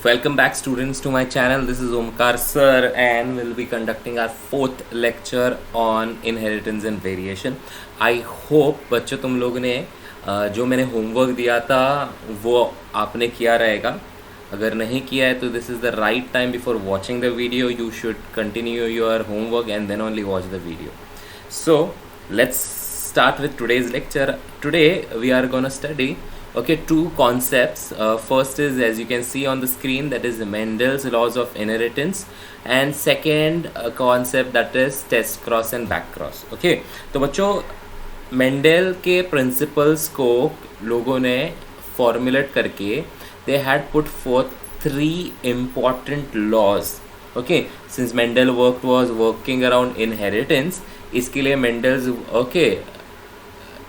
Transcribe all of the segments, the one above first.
Welcome back students to my channel. This is Omkar sir and we'll be conducting our fourth lecture on inheritance and variation. I hope बच्चों तुम लोग ने जो मैंने homework दिया था वो आपने किया रहेगा. अगर नहीं किया है तो this is the right time before watching the video. You should continue your homework and then only watch the video. So let's start with today's lecture. Today we are gonna study two concepts. First is, as you can see on the screen, that is Mendel's laws of inheritance, and second concept that is test cross and back cross. तो बच्चों Mendel के principles को लोगों ने formulate करके they had put forth three important laws. Since Mendel working around inheritance, इसके लिए Mendel's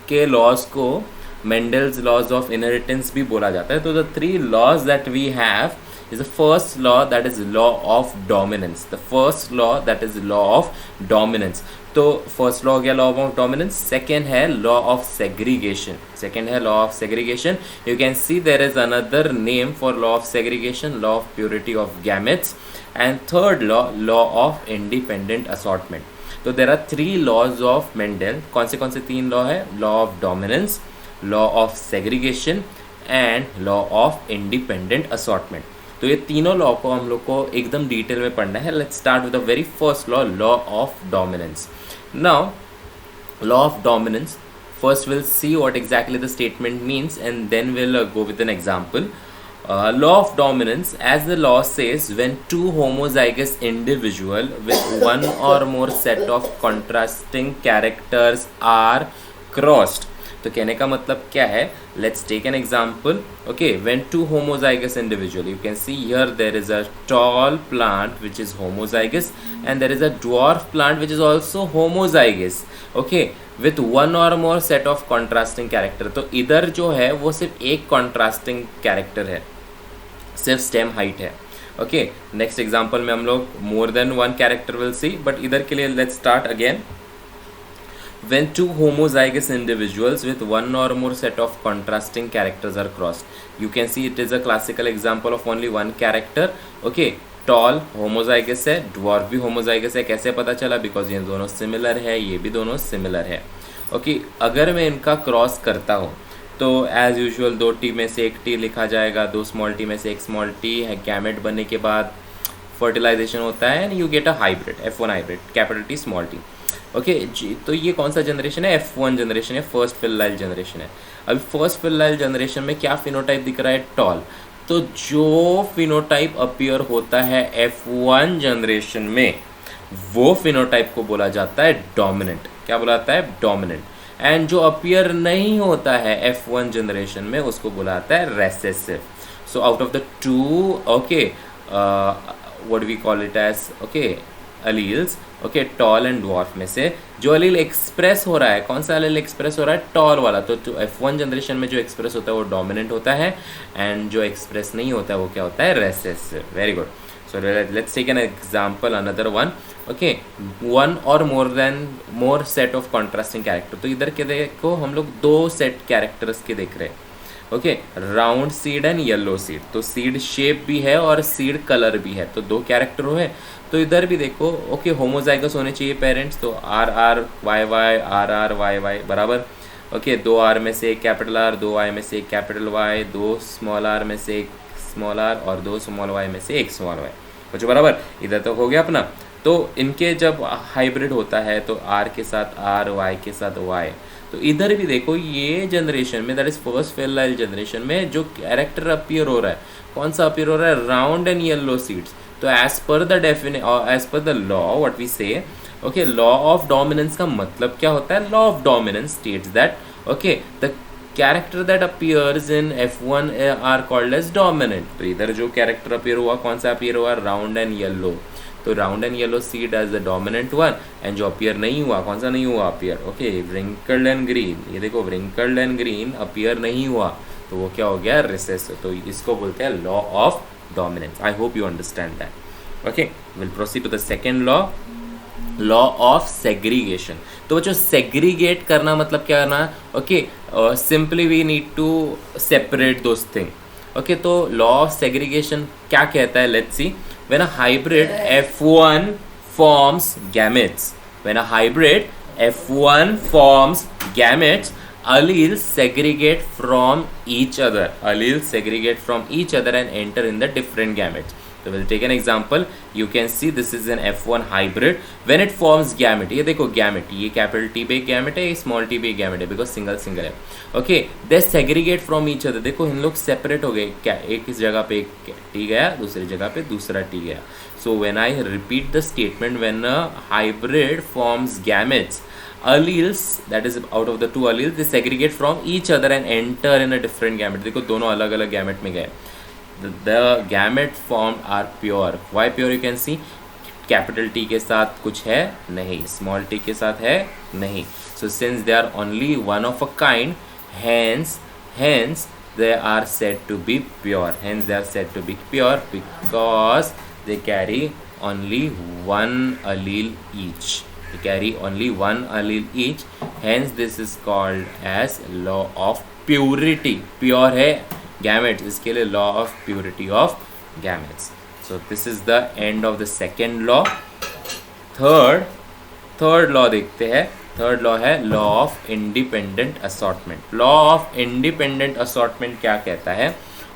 के लॉज को Mendel's laws of inheritance भी बोला जाता है. तो the three laws that we have is the first law, that is law of dominance. The first law, that is law of dominance. तो first law हो गया law of dominance. Second है law of segregation. You can see there is another name for law of segregation, law of purity of gametes. And third law of independent assortment. तो there are three laws of Mendel. कौन से तीन law है? Law of dominance, law of segregation and law of independent assortment. तो ये तीनों law को हम लोग को एकदम डिटेल में पढ़ना है. Let's start with the very first law, law of dominance. Now law of dominance, first we'll see what exactly the statement means and then we'll go with an example. Law of dominance, as the law says, when two homozygous individual with one or more set of contrasting characters are crossed. तो कहने का मतलब क्या है? Let's take an example. When two homozygous individual, you can see here there is a tall plant which is homozygous and there is a dwarf plant which is also homozygous, with one or more set of contrasting character. तो इधर जो है वो सिर्फ एक contrasting character है, सिर्फ stem height है. नेक्स्ट एग्जाम्पल में हम लोग more than one character will see, but इधर के लिए let's start again. When two homozygous individuals with one or more set of contrasting characters are crossed, you can see it is a classical example of only one character. Tall homozygous है, dwarf भी homozygous है. कैसे पता चला? Because ये दोनों similar है, ये भी दोनों सिमिलर है. अगर मैं इनका क्रॉस करता हूँ तो एज यूजुअल दो टी में से एक टी लिखा जाएगा, दो स्मॉल टी में से एक स्मॉल टी है. गैमेट बनने के बाद फर्टिलाइजेशन होता है and you get a hybrid, F1 hybrid, capital T small T. जी, तो ये कौन सा जनरेशन है? F1 जनरेशन है, फर्स्ट फिलाइल जनरेशन है. अभी फर्स्ट फिलाइल जनरेशन में क्या फिनोटाइप दिख रहा है? टॉल. तो जो फिनोटाइप अपीयर होता है F1 जनरेशन में, वो फिनोटाइप को बोला जाता है डोमिनेंट. क्या बोला जाता है? डोमिनेंट. एंड जो अपीयर नहीं होता है F1 जनरेशन में, उसको बोला जाता है recessive. So out of the two what we call it as alleles, tall and dwarf में से जो अलील एक्सप्रेस हो रहा है, कौन सा अलील एक्सप्रेस हो रहा है? टॉल वाला. तो F1 जनरेशन में जो एक्सप्रेस होता है वो डोमिनेंट होता है एंड जो एक्सप्रेस नहीं होता है वो क्या होता है? Recessive. Very good. So let's take an example, another one. One or more set of contrasting character. तो इधर के देखो हम लोग दो सेट कैरेक्टर्स के देख रहे हैं. Round seed and yellow seed. तो सीड शेप भी है और सीड कलर भी है, तो दो कैरेक्टर हुए. तो इधर भी देखो होमोजाइगस होने चाहिए पेरेंट्स. तो R R Y Y, R R Y Y बराबर. दो आर में से एक कैपिटल आर, दो वाई में से एक कैपिटल वाई, दो स्मॉल आर में से एक स्मॉल आर और दो स्मॉल वाई में से एक स्मॉल वाई. कुछ बराबर. इधर तो हो गया अपना. तो इनके जब हाइब्रिड होता है तो आर के साथ आर, वाई के साथ वाई. तो इधर भी देखो ये जनरेशन में, दैट इज फर्स्ट फेलाइल जनरेशन में, जो कैरेक्टर अपीयर हो रहा है, कौन सा अपीयर हो रहा है? Round and yellow seeds. तो as per the law what we say, law of dominance का मतलब क्या होता है? Law of dominance states that the character that appears in F1 are called as dominant. तो इधर जो कैरेक्टर अपीयर हुआ, कौन सा अपीयर हुआ? Round and yellow. तो round and yellow seed as the dominant one. And जो अपीयर नहीं हुआ, कौन सा नहीं हुआ अपीयर? Wrinkled and green. ये देखो व्रिंकल्ड एंड ग्रीन अपीयर नहीं हुआ, तो वो क्या हो गया? रिसेसिव. तो इसको बोलते हैं law of dominance. I hope you understand that. We'll proceed to the second law, law of segregation. तो बच्चों segregate करना मतलब क्या करना? Simply we need to separate those things. Okay, तो लॉ ऑफ सेग्रीगेशन क्या कहता है, let's see. When a hybrid F1 forms gametes, when a hybrid F1 forms gametes, alleles segregate from each other. Alleles segregate from each other and enter in the different gametes. So we'll take an example. You can see this is an F1 hybrid. When it forms gamete, ये देखो gamete, ये capital T पे gamete है, ये small t पे gamete है, because single है. Okay, they segregate from each other. देखो इन लोग separate हो गए, क्या एक इस जगह पे एक t गया, दूसरी जगह पे दूसरा t गया. So when I repeat the statement, when a hybrid forms gametes, alleles, that is out of the two alleles, they segregate from each other and enter in a different gamete. देखो दोनों अलग अलग gamete में गए. The gamete formed are pure. Why pure? You can see capital T के साथ कुछ है नहीं, small t के साथ है नहीं. So since they are only one of a kind, hence they are said to be pure. Hence they are said to be pure because they carry only one allele each. They carry only one allele each. Hence this is called as law of purity. Pure है gametes, इसके लिए law of purity of gametes. So this is the end of the second law. Third law देखते हैं. Third law है law of independent assortment. Law of independent assortment क्या कहता है?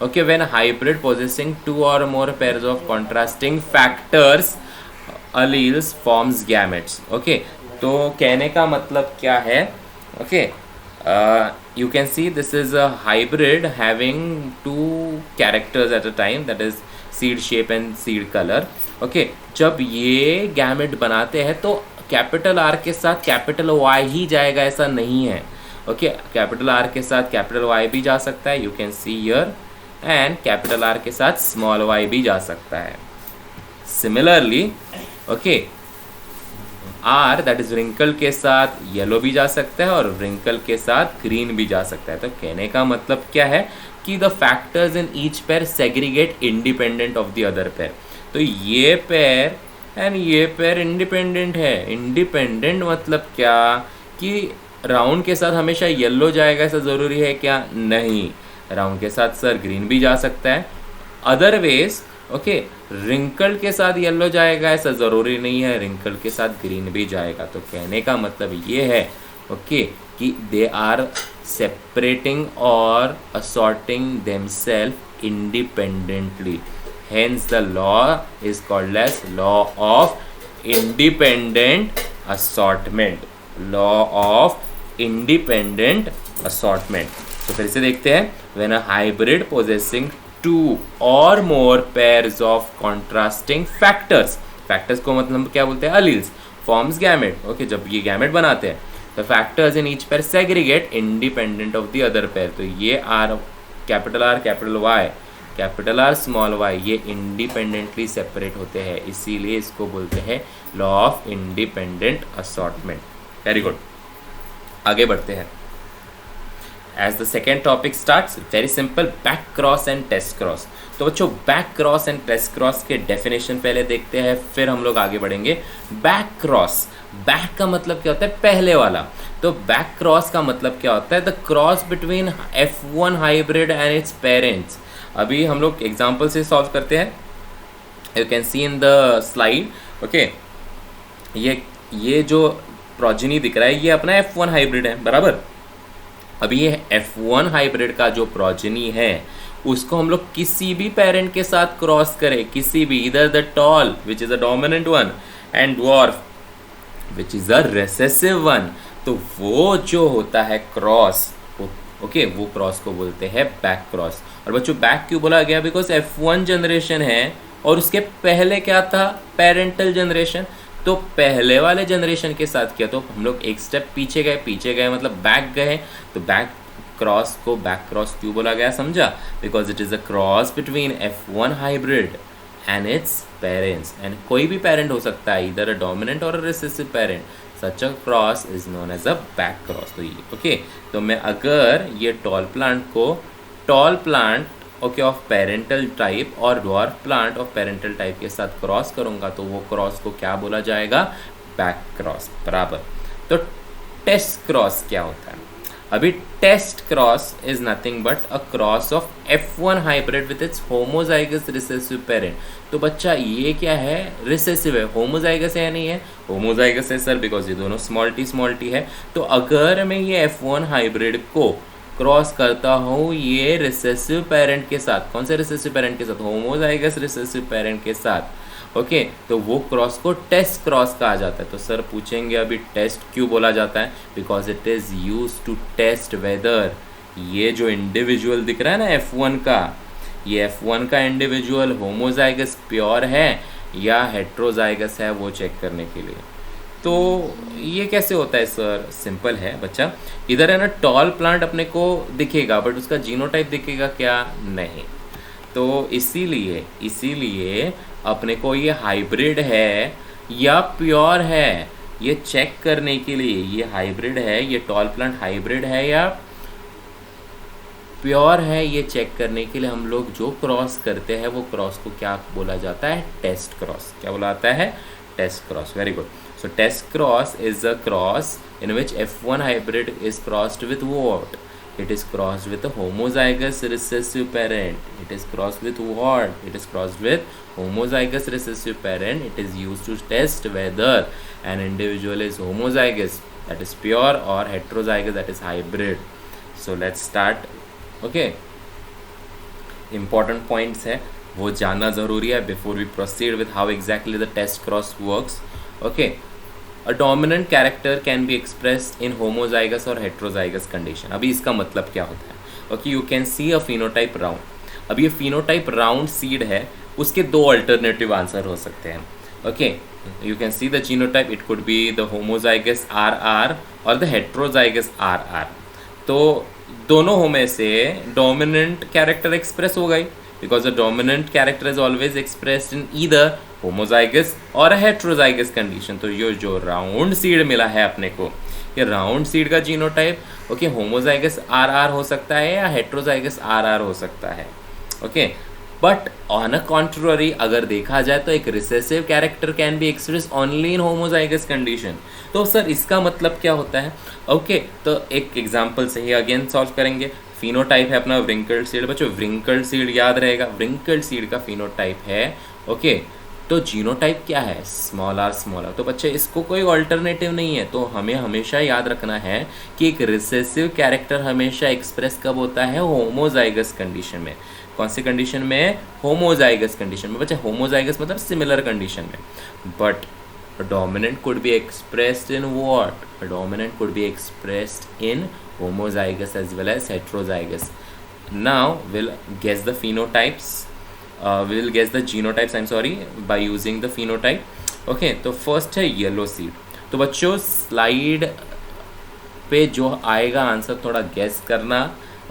Okay, when a hybrid possessing two or more pairs of contrasting factors alleles forms gametes. Okay, तो कहने का मतलब क्या है? Okay, you can see this is a hybrid having two characters at a time, that is seed shape and seed color. Okay, जब ये gamete बनाते हैं तो कैपिटल R के साथ कैपिटल Y ही जाएगा ऐसा नहीं है. ओके, कैपिटल R के साथ कैपिटल Y भी जा सकता है, you can see here, and capital R के साथ स्मॉल y भी जा सकता है. Similarly okay, R that is wrinkle के साथ येलो भी जा सकता है और रिंकल के साथ ग्रीन भी जा सकता है. तो कहने का मतलब क्या है कि the factors in each pair segregate independent of the other pair. तो ये पेयर एंड ये पेयर इंडिपेंडेंट है. इंडिपेंडेंट मतलब क्या कि राउंड के साथ हमेशा येलो जाएगा ऐसा ज़रूरी है क्या? नहीं, राउंड के साथ सर ग्रीन भी जा सकता है. अदरवेज ओके, रिंकल के साथ येलो जाएगा ऐसा ज़रूरी नहीं है, रिंकल के साथ ग्रीन भी जाएगा. तो कहने का मतलब ये है ओके कि दे आर सेपरेटिंग और assorting themselves independently. Hence the law is called as law of independent assortment. Law of independent assortment. तो फिर से देखते हैं. When a hybrid possessing two or more pairs of contrasting factors, factors को मतलब क्या बोलते हैं? अलील्स. Forms gamete. ओके, जब ये गैमेट बनाते हैं तो factors in each pair segregate independent of the other pair. तो ये R capital Y capital R small Y ये इंडिपेंडेंटली सेपरेट होते हैं, इसीलिए इसको बोलते हैं law of independent assortment. Very good, आगे बढ़ते हैं. As the second topic starts, very simple, back cross and test cross. तो बच्चों back cross and test cross के डेफिनेशन पहले देखते हैं, फिर हम लोग आगे बढ़ेंगे. बैक क्रॉस, बैक का मतलब क्या होता है? पहले वाला. तो बैक क्रॉस का मतलब क्या होता है? The cross between F1 hybrid and its parents. अभी हम लोग एग्जाम्पल से सॉल्व करते हैं. You can C in the slide. Okay, ये जो प्रोजेनी दिख रहा है ये अपना F1 हाइब्रिड है, बराबर. अभी ये F1 हाइब्रिड का जो प्रोजेनी है उसको हम लोग किसी भी पेरेंट के साथ क्रॉस करें, किसी भी, इधर the tall which is a dominant one and dwarf which is a recessive one, तो वो जो होता है क्रॉस, ओके, वो क्रॉस को बोलते हैं बैक क्रॉस. और बच्चों बैक क्यों बोला गया? बिकॉज F1 जनरेशन है और उसके पहले क्या था? Parental generation. तो पहले वाले जनरेशन के साथ किया तो हम लोग एक स्टेप पीछे गए मतलब बैक गए. तो बैक क्रॉस को बैक क्रॉस क्यों बोला गया? समझा? Because it is a cross between F1 hybrid and its parents. And कोई भी पेरेंट हो सकता है, इधर अ डोमिनेंट और a recessive parent. Such a cross is known as a back cross. तो ये ओके, तो मैं अगर ये tall plant okay of parental type और dwarf plant of parental type के साथ क्रॉस करूंगा तो वो क्रॉस को क्या बोला जाएगा? बैक क्रॉस, बराबर. तो टेस्ट क्रॉस क्या होता है? अभी test cross is nothing but a cross of F1 hybrid with its homozygous recessive parent. तो बच्चा ये क्या है, रिसेसिव है, होमोजाइगस है या नहीं है, होमोजाइगस है सर, बिकॉज ये दोनों स्मॉल टी है। तो अगर मैं ये F1 हाइब्रिड को क्रॉस करता हूँ ये रिसेसिव पेरेंट के साथ, कौन से रिसेसिव पेरेंट के साथ, होमोजाइगस रिसेसिव पेरेंट के साथ, ओके तो वो क्रॉस को टेस्ट क्रॉस कहा जाता है। तो सर पूछेंगे अभी टेस्ट क्यों बोला जाता है, because it is use to test whether ये जो इंडिविजुअल दिख रहा है ना F1 का, ये F1 का इंडिविजुअल होमोजाइगस प्योर है या हेट्रोजाइगस है वो चेक करने के लिए। तो ये कैसे होता है सर, सिंपल है बच्चा, इधर है ना टॉल प्लांट अपने को दिखेगा बट उसका जीनोटाइप दिखेगा क्या, नहीं। तो इसीलिए अपने को ये हाइब्रिड है या प्योर है ये चेक करने के लिए, ये हाइब्रिड है, ये टॉल प्लांट हाइब्रिड है या प्योर है ये चेक करने के लिए हम लोग जो क्रॉस करते हैं वो क्रॉस को क्या बोला जाता है, टेस्ट क्रॉस। क्या बोला जाता है, test cross. Very good. So test cross is a cross in which F1 hybrid is crossed with what? It is crossed with a homozygous recessive parent. It is crossed with what? It is crossed with homozygous recessive parent. It is used to test whether an individual is homozygous, that is pure, or heterozygous, that is hybrid. So let's start. Okay. Important points है वो जानना ज़रूरी है before we proceed with how exactly the test cross works. Okay. A dominant character can be expressed in homozygous or heterozygous condition. अभी इसका मतलब क्या होता है, okay, you can C a phenotype round. अब ये फिनोटाइप राउंड सीड है, उसके दो अल्टरनेटिव आंसर हो सकते हैं। Okay, you can see the genotype, it could be the homozygous RR और द हेट्रोजाइगस RR। तो दोनों में से डोमिनेंट कैरेक्टर एक्सप्रेस हो गई, because the dominant character is always expressed in either homozygous or a heterozygous condition। तो ये जो राउंड सीड मिला है अपने को, ये राउंड सीड का जीनोटाइप ओके होमोजाइगस RR हो सकता है या हेट्रोजाइगस RR हो सकता है। Okay, but on a contrary अगर देखा जाए तो एक recessive character can be express only in homozygous condition. तो सर इसका मतलब क्या होता है, ओके तो एक एग्जांपल से ही अगेन सॉल्व करेंगे। फिनोटाइप है अपना व्रिंकल्ड सीड, बच्चों व्रिंकल्ड सीड याद रहेगा, व्रिंकल्ड सीड का फिनोटाइप है ओके। तो जीनोटाइप क्या है, स्मॉल आर। तो बच्चे इसको कोई ऑल्टरनेटिव नहीं है, तो हमें हमेशा याद रखना है कि एक रिसेसिव कैरेक्टर हमेशा एक्सप्रेस कब होता है, होमोजाइगस कंडीशन में। कौन सी कंडीशन में, होमोजाइगस कंडीशन में। बच्चे होमोजाइगस मतलब सिमिलर कंडीशन में। But dominant could be expressed in what? Dominant could be expressed in homozygous as well as heterozygous. Now we'll guess the phenotypes. We'll guess the genotypes, I'm sorry, by using the phenotype. Okay, तो first है yellow seed। तो बच्चों slide पे जो आएगा answer थोड़ा guess करना,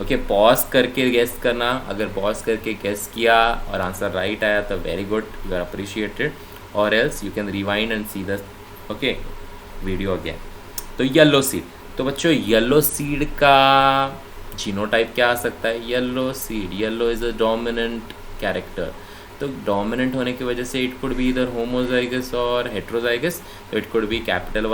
okay pause करके गेस करना। अगर पॉज करके गेस किया और आंसर राइट आया तो very good, you are appreciated, or else you can rewind and see the okay video again। तो येलो सीड, तो बच्चों येलो सीड का जीनोटाइप क्या आ सकता है, yellow seed, yellow is a dominant character. तो डोमिनेंट होने की वजह से इट कुड बी इधर होमोजाइगस और हेट्रोजाइगस। तो it could be capital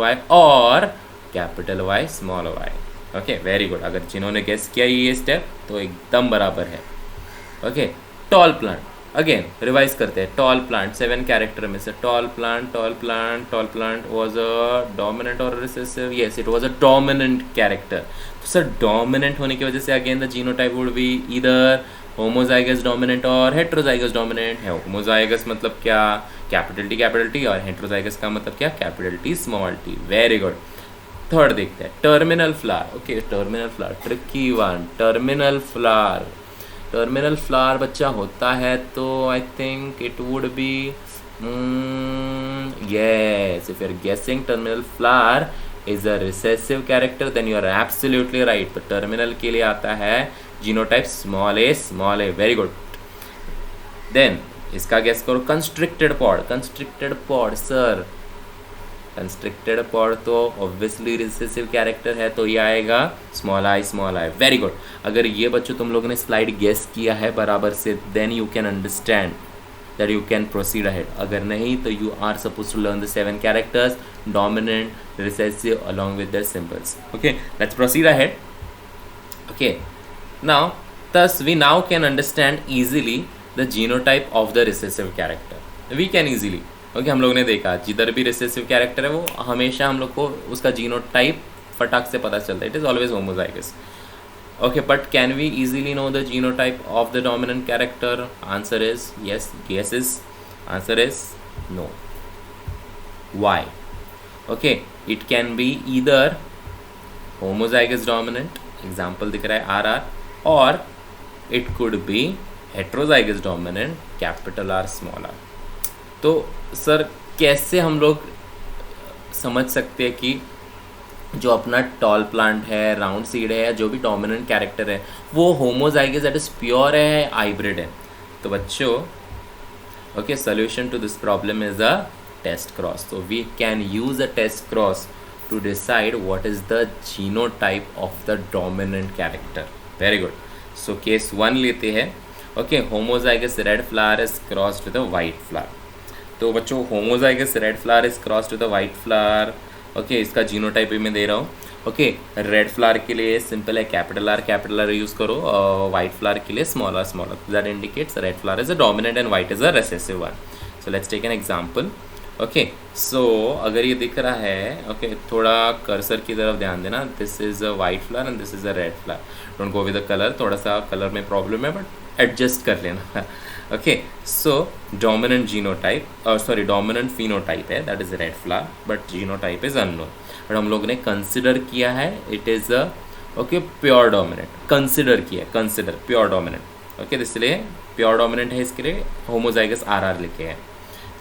Y और capital Y small y। Okay very good, अगर जिन्होंने गेस किया ये स्टेप तो एकदम बराबर है। Okay, tall plant again revise करते हैं। टॉल प्लांट 7 कैरेक्टर में से tall plant was a dominant और recessive, yes it was a dominant character. तो सर डोमिनेंट होने की वजह से again the genotype would be either homozygous dominant और हेट्रोजाइगस डोमिनेंट है। होमोजाइगस मतलब क्या, कैपिटल टी, और हेट्रोजाइगस का मतलब क्या, capital T small T. Very good. Third देखते हैं terminal flower. Okay terminal flower, tricky one. Terminal flower बच्चा होता है तो I think it would be yes, if you're guessing terminal flower is a recessive character then you are absolutely right। तो terminal के लिए आता है genotype small a। Very good. Then इसका गेस करो constricted pod sir, constricted pod तो obviously recessive character है तो ये आएगा स्मॉल आई। Very good. अगर ये बच्चों तुम लोगों ने स्लाइड गेस किया है बराबर से then you can understand that you can proceed ahead. अगर नहीं तो you are supposed to learn the 7 characters, dominant, recessive along with their symbols. Okay, let's proceed ahead. Okay, now thus we now can understand easily the genotype of the recessive character. We can easily, okay, हम लोग ने देखा जिधर भी recessive character है वो हमेशा हम लोग को उसका genotype फटाक से पता चलता है. It is always homozygous. Okay, but can we easily know the genotype of the dominant character? Answer is yes. Guess is answer is no. Why? Okay, it can be either homozygous dominant, example दिख रहा है RR, or it could be heterozygous dominant, capital R small r. तो sir कैसे हम लोग समझ सकते हैं कि जो अपना टॉल प्लांट है, राउंड सीड है, जो भी डोमिनेंट कैरेक्टर है वो होमोजाइगस दैट इज प्योर है, हाइब्रिड है? तो बच्चों, okay, solution to this problem is a test cross. तो we can use a test cross to decide what is the genotype of the dominant character. Very good. So case 1 लेते हैं. Okay, homozygous red flower is crossed with a white flower. तो बच्चों, homozygous red flower is crossed with a white flower. Okay, इसका genotype भी मैं दे रहा हूँ. Okay, red flower के लिए सिंपल है कैपिटल आर यूज़ करो. वाइट फ्लावर के लिए small R. That indicates red flower is a dominant and white is a recessive one. So let's take an example. Okay, so अगर ये दिख रहा है, ओके, थोड़ा कर्सर की तरफ ध्यान देना. This is a white flower and this is a red flower. Don't go with the colour, थोड़ा सा कलर में प्रॉब्लम है बट एडजस्ट कर लेना. Okay, so dominant genotype, sorry dominant phenotype है, that is red flower, but genotype is unknown. But हम लोग ने कंसिडर किया है it is a, okay, pure dominant. Consider किया, कंसिडर प्योर डोमिनेंट. ओके, इसलिए प्योर डोमिनेंट है, इसके लिए होमोजाइगस RR लिखे हैं.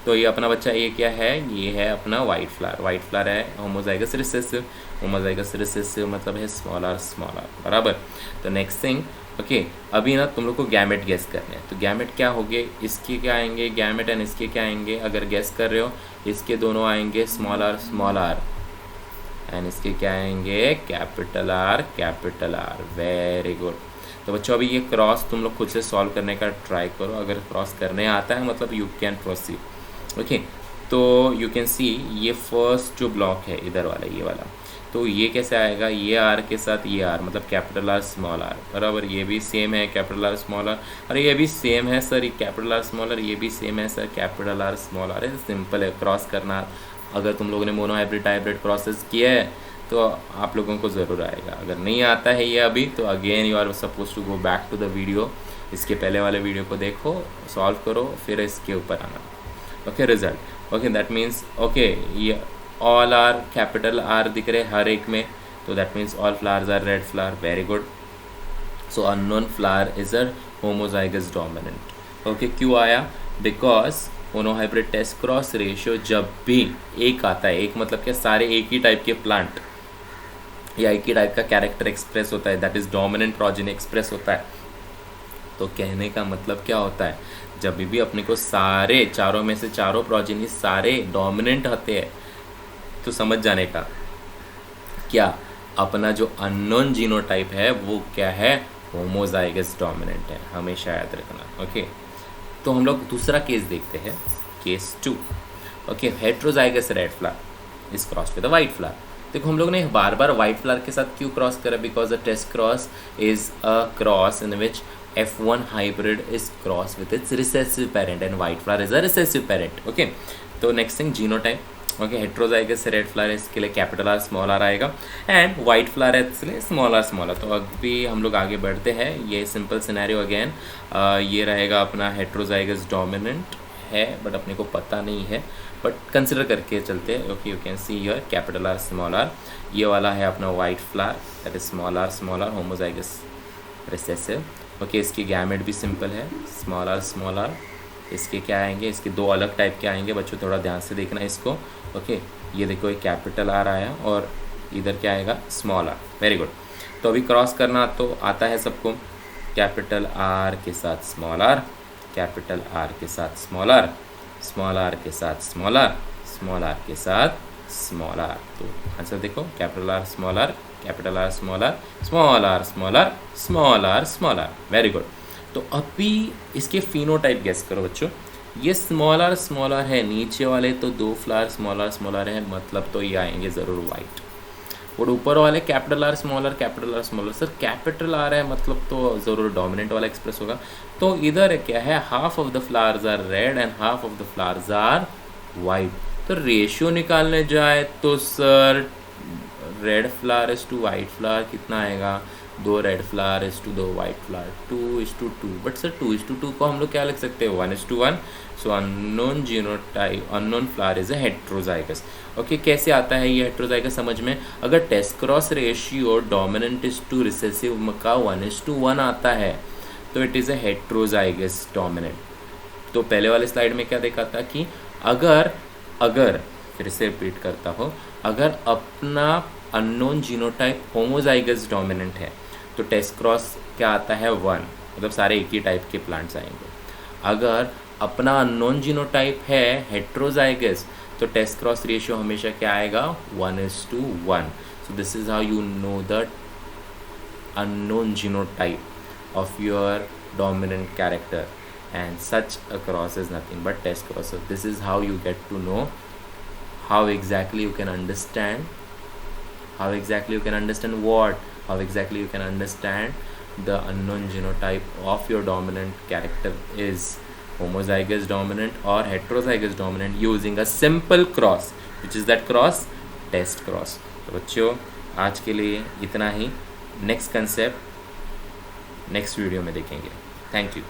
तो ये अपना बच्चा ये क्या है, ये है अपना वाइट फ्लावर. वाइट फ्लावर है होमोजाइगस रिसेसिव. होमोजाइगस रिसेसिव मतलब है स्मॉल आर, बराबर. तो नेक्स्ट थिंग, ओके, अभी ना तुम लोग को गैमेट गेस करने हैं. तो गैमेट क्या होंगे, इसके क्या आएंगे गैमेट एंड इसके क्या आएंगे. अगर गेस कर रहे हो, इसके दोनों आएंगे स्मॉल आर एंड इसके क्या आएंगे कैपिटल आर. Very good. तो बच्चों, अभी ये क्रॉस तुम लोग खुद से सॉल्व करने का ट्राई करो. अगर क्रॉस करने आता है मतलब यू कैन प्रोसीड. ओके, तो यू कैन सी ये फर्स्ट जो ब्लॉक है इधर वाला, ये वाला, तो ये कैसे आएगा, ये आर के साथ ये आर मतलब कैपिटल आर स्मॉल आर, बराबर. ये भी सेम है कैपिटल आर स्मॉल आर, और ये भी सेम है सर ये कैपिटल आर स्मॉल आर, ये भी सेम है sir capital R small R. Simple है क्रॉस करना. अगर तुम लोगों ने मोनो हाइब्रिड प्रोसेस किया है तो आप लोगों को ज़रूर आएगा. अगर नहीं आता है ये अभी, तो again you are suppose to go back to the video. इसके पहले वाले वीडियो को देखो, सॉल्व करो, फिर इसके ऊपर आना. Okay, result. Okay, that means, okay, ये ऑल आर कैपिटल आर दिख रहे हर एक में, तो that means all flowers are red flower. Very good. So unknown flower is a homozygous dominant. Okay, क्यों आया, because monohybrid test cross ratio जब भी एक आता है, एक मतलब क्या, सारे एक ही टाइप के प्लांट या एक ही टाइप का कैरेक्टर एक्सप्रेस होता है, that is dominant progeny express होता है. तो कहने का मतलब क्या होता है, जब भी अपने को सारे चारों में से चारों प्रोजेनी सारे डोमिनेंट होते हैं, तो समझ जाने का क्या अपना जो अननोन जीनोटाइप है वो क्या है, होमोजाइगस डोमिनेंट है. हमेशा याद रखना. ओके, तो हम लोग दूसरा केस देखते हैं, case 2. Okay, heterozygous red flower is cross with a white flower. देखो, हम लोग ने बार बार वाइट फ्लावर के साथ क्यों क्रॉस करा, because the test cross is a cross in which F1 hybrid is crossed with its recessive parent and white flower is a recessive parent. Okay, तो next thing genotype. Okay, heterozygous red flower है, इसके लिए capital R small are आएगा, and white flower है इसलिए small R. तो अभी हम लोग आगे बढ़ते हैं. ये सिंपल सिनेरियो अगेन, ये रहेगा अपना हेट्रोजाइगस डोमिनेंट है बट अपने को पता नहीं है, बट कंसिडर करके चलते हैं. Okay, you can see your capital R small R. ये वाला है अपना white flower, that is small R homozygous recessive. Okay, इसकी गैमेट भी सिंपल है, स्मॉल आर. इसके क्या आएंगे, इसके दो अलग टाइप के आएंगे बच्चों, थोड़ा ध्यान से देखना इसको. ओके, ये देखो एक कैपिटल आर आया और इधर क्या आएगा, स्मॉल आर. Very good. तो अभी क्रॉस करना तो आता है सबको, कैपिटल आर के साथ स्मॉल आर, कैपिटल आर के साथ स्मॉल आर, स्मॉल आर के साथ स्मॉल आर, स्मॉल आर के साथ स्मॉल आर. तो आंसर देखो, capital R small R, capital R small R, small R small R, small R small R. Very good. तो अभी इसके फिनोटाइप गेस करो बच्चों. ये स्मॉलर है, नीचे वाले तो 2 फ्लावर स्मॉलर है, मतलब तो ये आएंगे ज़रूर वाइट। और ऊपर वाले capital R smaller, sir capital are है मतलब तो ज़रूर डोमिनेंट वाला एक्सप्रेस होगा। तो इधर क्या है, half of the flowers are red and half of the flowers are white. तो रेशियो निकालने जाए तो sir red flower is to white flower कितना आएगा, 2 red flower is to 2 white flower, 2:2। But sir 2:2 को हम लोग क्या लिख सकते हैं, 1:1। So unknown genotype, unknown flower is a heterozygous. Okay, कैसे आता है ये हेट्रोजाइगस समझ में, अगर test cross ratio dominant is to recessive का 1:1 आता है तो it is a heterozygous dominant. तो पहले वाले स्लाइड में क्या देखा था कि अगर फिर से रिपीट करता हूँ, अगर अपना अननोन जीनोटाइप होमोजाइगस डोमिनेंट है तो टेस्ट क्रॉस क्या आता है, 1, मतलब सारे एक ही टाइप के प्लांट्स आएंगे। अगर अपना अननोन जीनोटाइप है हेट्रोजाइगस तो टेस्ट क्रॉस रेशियो हमेशा क्या आएगा, 1:1। So this is how you know the unknown genotype of your dominant character, and such a cross is nothing but test cross. So this is how you get to know how exactly you can understand what, how exactly you can understand the unknown genotype of your dominant character is homozygous dominant or heterozygous dominant using a simple cross, which is that cross, test cross. तो बच्चों आज के लिए इतना ही, next concept next video में देखेंगे। Thank you.